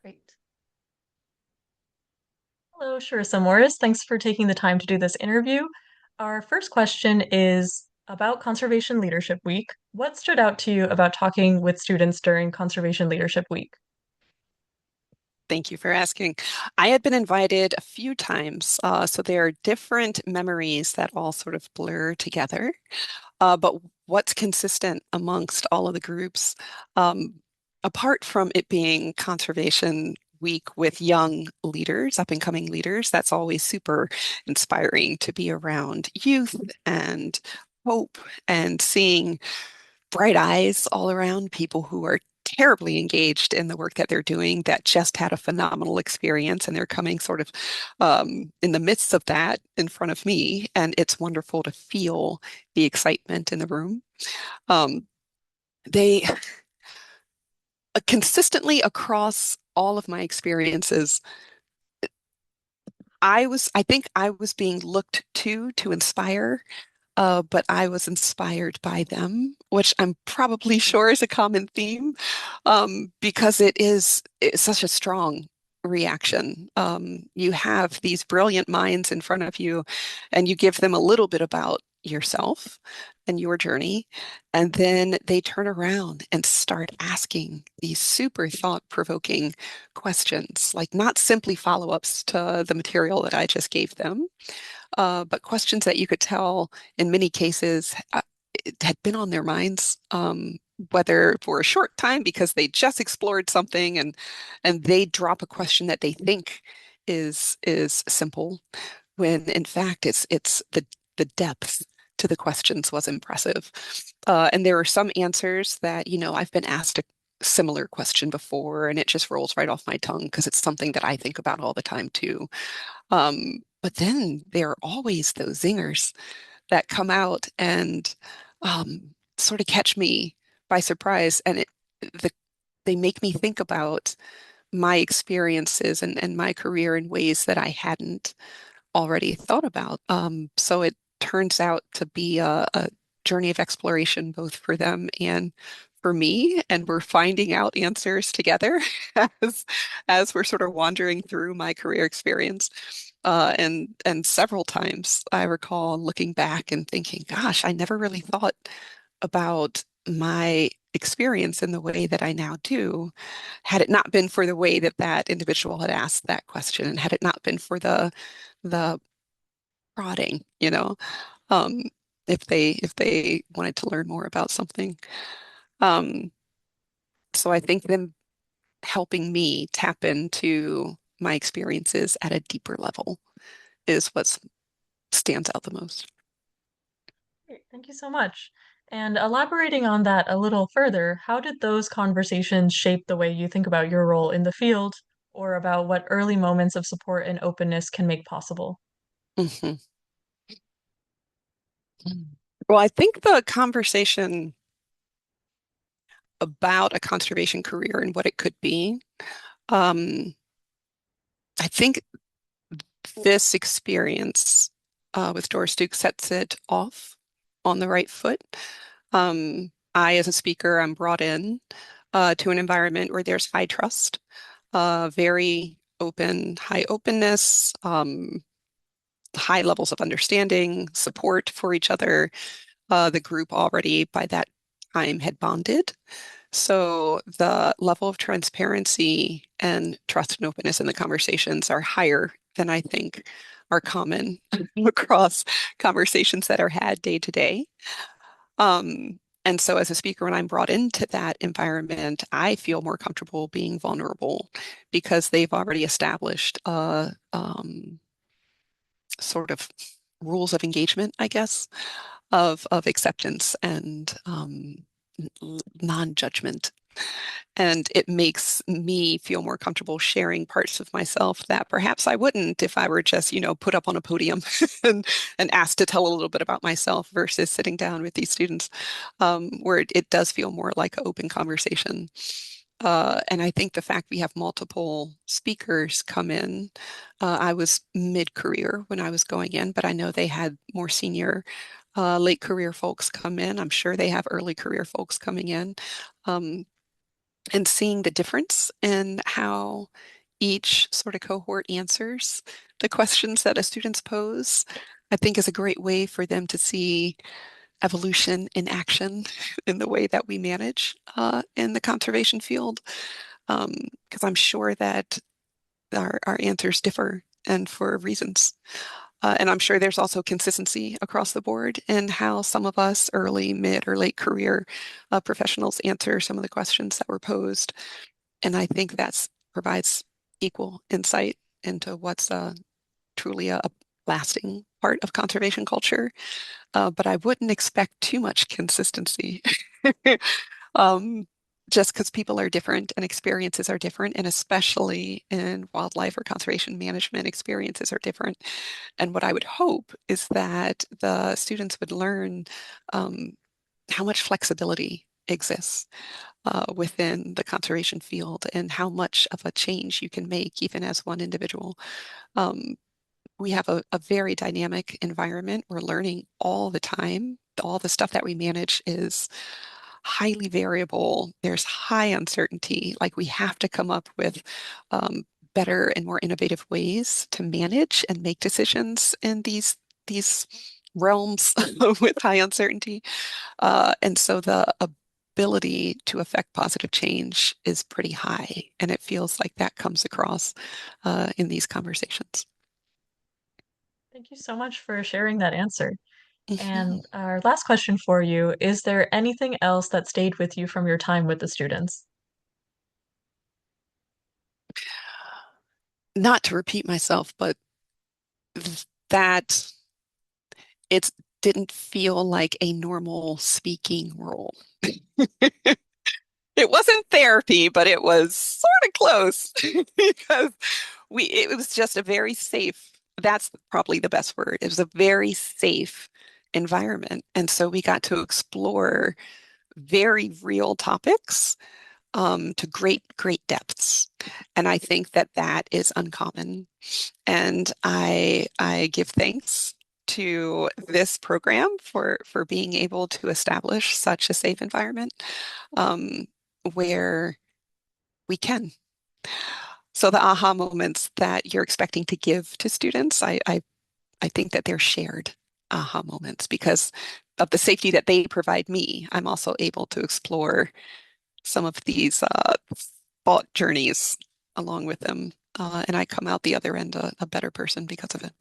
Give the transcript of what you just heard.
Great. Hello, Charissa Morris. Thanks for taking the time to do this interview. Our first question is about Conservation Leadership Week. What stood out to you about talking with students during Conservation Leadership Week? Thank you for asking. I had been invited a few times, so there are different memories that all sort of blur together. But what's consistent amongst all of the groups, um, apart from it being Conservation Week with young leaders, up and coming leaders, that's always super inspiring to be around youth and hope and seeing bright eyes all around, people who are terribly engaged in the work that they're doing that just had a phenomenal experience and they're coming sort of in the midst of that in front of me. And it's wonderful to feel the excitement in the room. Um, they consistently across all of my experiences, I think I was being looked to inspire, but I was inspired by them, which I'm probably sure is a common theme, because it's such a strong reaction. You have these brilliant minds in front of you, and you give them a little bit about yourself and your journey, and then they turn around and start asking these super thought-provoking questions, like not simply follow-ups to the material that I just gave them, but questions that you could tell in many cases it had been on their minds, whether for a short time because they just explored something and they drop a question that they think is simple, when in fact it's the depth to the questions was impressive. And there are some answers that, I've been asked a similar question before, and it just rolls right off my tongue because it's something that I think about all the time too. But then there are always those zingers that come out and sort of catch me by surprise. And the, they make me think about my experiences and my career in ways that I hadn't already thought about. So it turns out to be a journey of exploration, both for them and for me. And we're finding out answers together as, as we're sort of wandering through my career experience. And several times I recall looking back and thinking, gosh, I never really thought about my experience in the way that I now do, had it not been for the way that that individual had asked that question, and had it not been for the prodding, um, if they wanted to learn more about something. Um, so I think them helping me tap into my experiences at a deeper level is what stands out the most. Great. Thank you so much. And elaborating on that a little further, how did those conversations shape the way you think about your role in the field or about what early moments of support and openness can make possible? Mhm. Well, I think the conversation about a conservation career and what it could be, um, I think this experience with Doris Duke sets it off on the right foot. I, as a speaker, I'm brought in to an environment where there's high trust, very open, high openness, high levels of understanding, support for each other. The group already by that time had bonded. So the level of transparency and trust and openness in the conversations are higher than I think are common across conversations that are had day to day. And so as a speaker, when I'm brought into that environment, I feel more comfortable being vulnerable because they've already established sort of rules of engagement, I guess, of acceptance and non-judgment. And it makes me feel more comfortable sharing parts of myself that perhaps I wouldn't if I were just, put up on a podium and asked to tell a little bit about myself versus sitting down with these students, where it does feel more like an open conversation. And I think the fact we have multiple speakers come in, I was mid-career when I was going in, but I know they had more senior, late career folks come in. I'm sure they have early career folks coming in. Um, and seeing the difference in how each sort of cohort answers the questions that a students pose, I think is a great way for them to see evolution in action in the way that we manage in the conservation field. Because I'm sure that our answers differ and for reasons. And I'm sure there's also consistency across the board in how some of us early, mid, or late career professionals answer some of the questions that were posed. And I think that provides equal insight into what's truly a lasting part of conservation culture. But I wouldn't expect too much consistency. Um, just because people are different and experiences are different, and especially in wildlife or conservation management, experiences are different. And what I would hope is that the students would learn um, how much flexibility exists within the conservation field and how much of a change you can make even as one individual. Um, we have a very dynamic environment. We're learning all the time. All the stuff that we manage is highly variable. There's high uncertainty. Like we have to come up with better and more innovative ways to manage and make decisions in these realms with high uncertainty. And so the ability to affect positive change is pretty high, and it feels like that comes across in these conversations. Thank you so much for sharing that answer. Mhm. And our last question for you, is there anything else that stayed with you from your time with the students? Not to repeat myself, but that it didn't feel like a normal speaking role. It wasn't therapy, but it was sort of close because it was just a very safe, that's probably the best word. It was a very safe environment. And so we got to explore very real topics to great, great depths. And I think that that is uncommon. And I give thanks to this program for being able to establish such a safe environment um, where we can. So the aha moments that you're expecting to give to students, I think that they're shared aha moments because of the safety that they provide me. I'm also able to explore some of these thought journeys along with them. And I come out the other end a better person because of it.